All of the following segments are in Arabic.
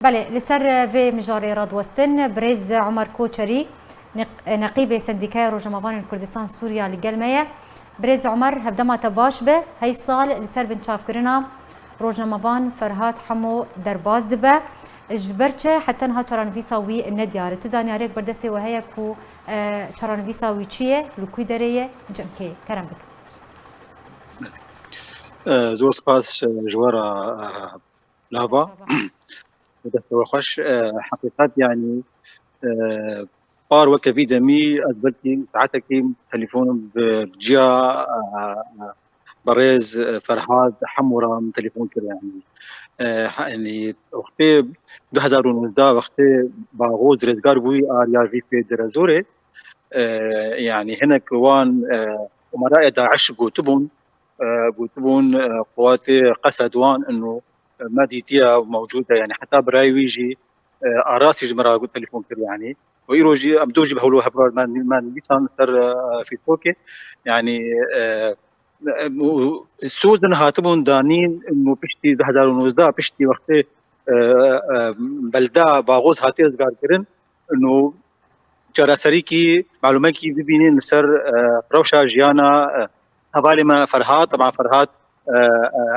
بله لسر في مجاري رادوستن بريز عمر كوچری نقيب سنديكاي روجمافان كردستان سوريا للقلمية. بريز عمر هبدما تباش به هاي الصال لسر بنشاف كرنا روجمافان فرهات حمو درباز دبه جبرچه حتى نها چرانویسا وی ندیاره تو زانیارک بردسته وهي کو چرانویسا وی چیه لکوی دریه جمکی کرم بک زور سپاس جوارا لابا دكتور خوش حقيقات يعني بار وقت في دمي أثبتي ساعتك تليفون بجيا بريز فرهاد حمورة من تليفون كده يعني وقتي 2019 وقتي باغوز رزقار بوي آريا في درازوري يعني هنا كوان أمراء داعش قوتبون قوات قسد وان انه ماديتيا موجوده يعني حتى براي ويجي اراسي جمرا قلت تليفون كر يعني ويروجي ابدوجي بهولو هبرار ما لسان سر في توكي يعني سوزن هاتبون دانين انه بشتي 2019 بشتي وقت بلده باغوز هاتي ازغار كرن انه جراسريكي معلوماتي ببينين سر روشا جيانا حوالی ما فرهاد طبعا فرهاد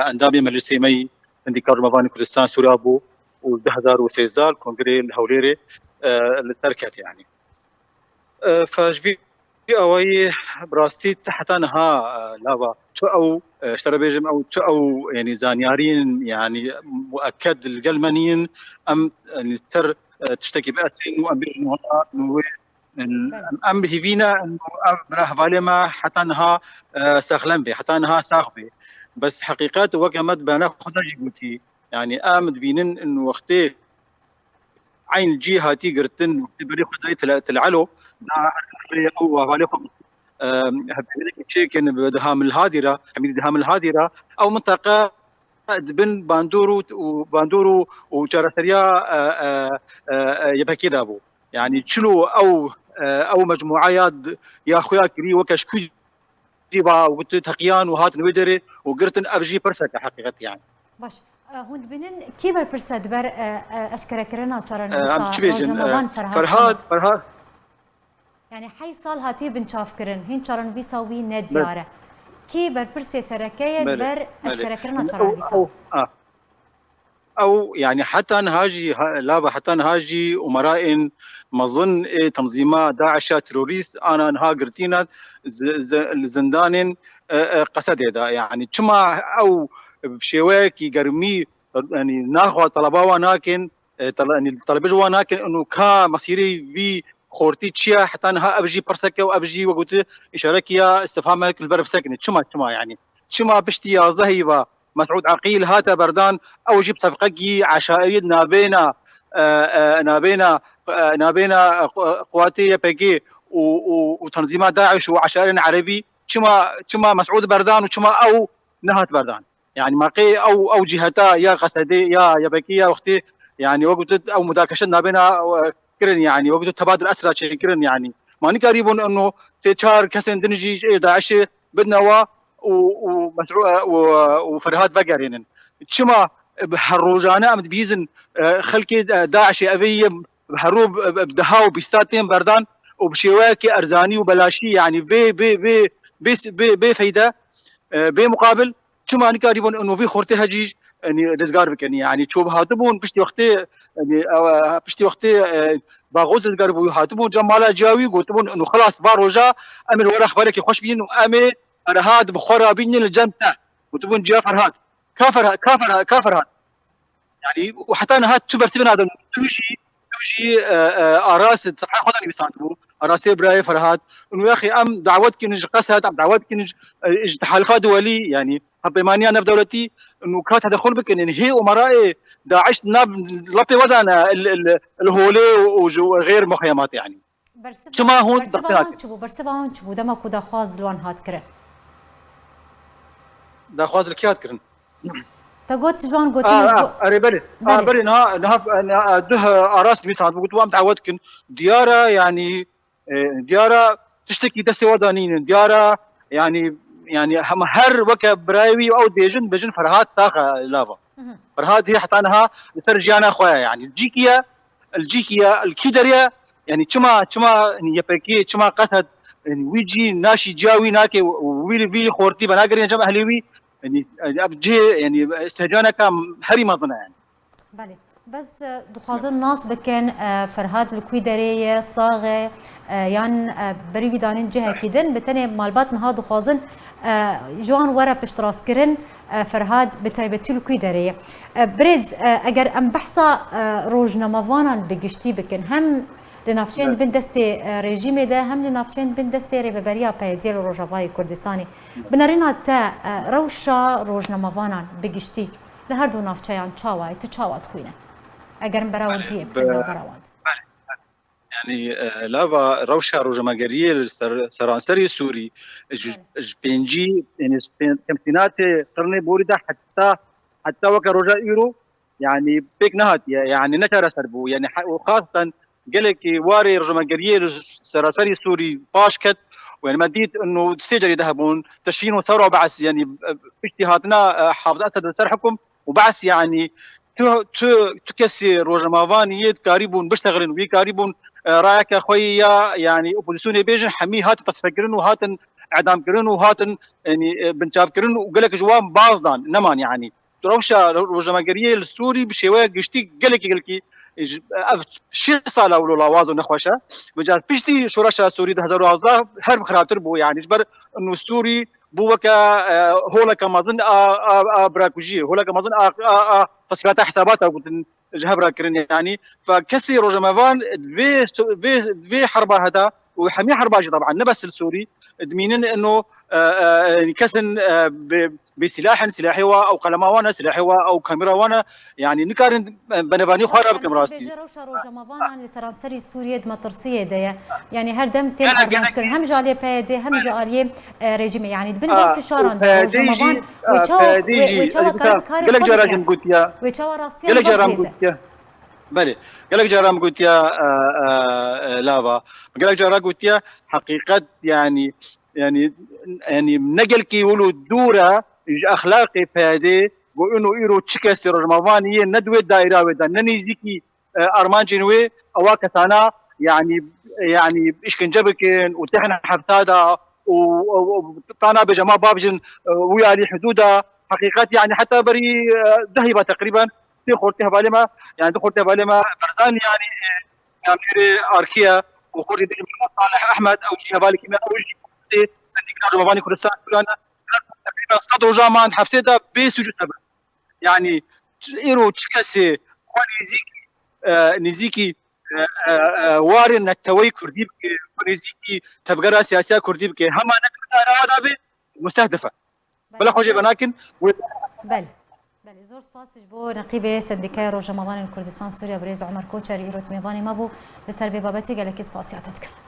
اندامي مجلسي مي عندي كارمافان كردستان سوريا بو و 2013 كونغري الهوليري اللي تركت يعني فجبي اوي براستي حتى انها لافا تو او اشترى بيجم او تو او يعني زانيارين يعني مؤكد القلمانيين ام يعني تر تشتكي باسين وام بيجم ام هيفينا انه براه بالما حتى انها ساخلم به حتى انها ساخبه بس حقيقات وقمت بنا خدنا جيبوتي يعني امد بينن انه وقتي عين جهاتي قرتن بري خداي تلعلو او بالكم شيء كان بدهام الهادره حميد دهام الهادره او منطقه بن باندورو وجارسريا يبقى كده ابو يعني تشلو او مجموعات يا اخويا كري وكشكي جيبا وتقيان وهات نودري وقرتن ابجي برسك حقيقه يعني باش هون بنن كيبر برسد بر اشكرا كرنا چرا فرهاد يعني حي صال هاتي بنشاف كرن هين چرن بيساوي ندياره كيبر برسي سركيه بر اشكرا كرنا چرن بيساوي او يعني حتى نهاجي لابا حتى نهاجي امراء مظن تنظيمات داعش تروريست انا نها قرتينا الزندان قصد دا يعني كما او بشواك يقرمي يعني ناخذ طلبه وناكن يعني طلبه وناكن انه كا مصيري في خورتي تشيا حتى انها ابجي برسكه وابجي وقلت اشاركيا استفهامك البرب سكنت كما يعني كما بشتي يا زهيبه مسعود عقيل هاتا بردان او جيب صفقه عشائريه نابينا قواتي بيجي وتنظيمات داعش وعشائر عربي كما مسعود بردان وكما او نهات بردان يعني ماقي او جهتا يا قسدي يا بكي يا اختي يعني وقت او مداكشه نابينا كرن يعني وقت تبادل اسرى كرن يعني ما نقريبون انه تشار كسن دنجي داعش بدنا وفرهاد فقرين شما بحروجانا امد بيزن خلكي داعش ابي بحروب بدهاو بيستاتين بردان وبشواكي ارزاني وبلاشي يعني بي فايده بمقابل شما نقاربون انه في خورتي هجيج يعني رزقار بكني يعني شوب هاتبون بشتي وقتي يعني بشتي وقتي باغوز رزقار هاتبون جمالا جاوي قلتبون انه خلاص باروجا امر ورا اخبارك خوش بين وامي فرهاد بخورا بين الجنة وتبون جا كافر هاد يعني وحتى انا هاد تبر سبنا هذا توشي اراس صحيح خدني بيسانتبو اراس براي فرهاد انه يا اخي ام دعوتك نج قسد ام دعوتك نج تحالفات دولي يعني حبيمانيا انا في دولتي انه كانت تدخل بك ان هي امراء داعش ناب لبي ودانا الهولي وغير مخيمات يعني شما هون برسبان تشبو دما كودا خواز لوان هات كره دا خواز الكيات كرن تقول جوان قلت بري نها ده اراس بيساعد قلت وام تعودكن دياره يعني دياره تشتكي دسي ودانين دياره يعني هم هر وك براوي او بيجن فرهات تاخ لافا برهاد هي حطانها لسر جيانا خويا يعني الجيكيا الكيدريا يعني كما يعني يبكي كما قصد يعني ويجي ناشي جاوي ناكي ويلي خورتي بناقرين جمع اهليوي يعني ابجي يعني استهجانا كان هري مظنه يعني بله بس دخوازن ناس بكن فرهاد الكويدريه صاغه يان بري دانين جهه كيدن بتني مالبات نها دخوازن جوان ورا بشتراس كرن فرهاد بتايبتي الكويدريه بريز اگر ام بحثا روجنا مافانا بگشتي بكن هم لنافچین بن دستی رژیم ده هم لنافچین بن دستی ریبریا پیدیل روجاوای کردستانی بنارینا تا روشا روجنامه‌وانان بگشتی لهر دو نافچیان چاوای تو چاوات خوینه اگر براوردیه بتنو براوند يعني لافا روشا روجماگريه سرانسري سوري بنجي يعني تمثيلات قرن بورده حتى وك روجا ايرو يعني بيك نهات يعني نشر سربو يعني وخاصه قال لك واري روجماگريه سرانسري سوري باشكت ويعني مديت انه سجل يذهبون تشيين وثوره وبعث يعني اجتهادنا حافظات سرحكم وبعث يعني تكسي روجمافانية كاريبون بيشتغلن وي كاريبون رايك خويا يعني اوبوزيسيون بيجن حمي هات تصفكرن وهاتن اعدام كرن وهاتن يعني بنشاف كرن وقال لك جواب بازدان نمان يعني روشا روجماگريه السوري بشيوه قشتي قال لك شي صار اولو لوازو نخوشه مجال بيشتي شورشا سوري 2011 هرب خرابتر بو يعني جبر انه السوري بوكا هولا كما ظن براكوجي هولا كما ظن تصفيات حسابات قلت جهبرا كرن يعني فكسي روجمافان في حربه هذا وحمي حرباجي طبعا نبس السوري دمينن انه كسن سلاحي او قلماوانا سلاحي او كاميرا وانا يعني نكارن بنباني خراب كاميراسي روشا روجمافان لسرانسري سوريا دمطرسيه ده يعني هر دم تين ارمانتر هم جاليه بايدي هم جاليه ريجيم يعني بن في شاران ده روجمافان ويتشاو قالك جراجم قلت يا ويتشاو راسيا قالك جرام قلت يا بله قالك جرام قلت يا لافا قالك جرام قلت يا حقيقه يعني نقل كي يقولوا الدوره اخلاقي فادي وانه ايرو تشكس رمضانيه ندوه دائره ودا ننيزيكي ارمان جنوي اواكسانا يعني اشكنجبكن وتحنا حفتادا وطانا بجماعه بابجن ويا لي حدودا حقيقات يعني حتى بري ذهبه تقريبا في خورتها بالما يعني خورتها بالما برزان يعني اركيا وخوري صالح احمد او جهه بالك او سنديكا رمضاني كردستان تقريبا صدروا جامان حفسيدا بسجود يعني ايرو تشكسي نزيكي وارن التوي كردي نزيكي تبقى سياسيه كردي بك هم انا مستهدفه بلا خوجه بناكن بل زور سپاسش بو نقیب سندیکای روجماوان کردستان سوریا بريز عمر کوچری ایروت میوانی ما بو لسر بابتی گلکی سپاسیاتت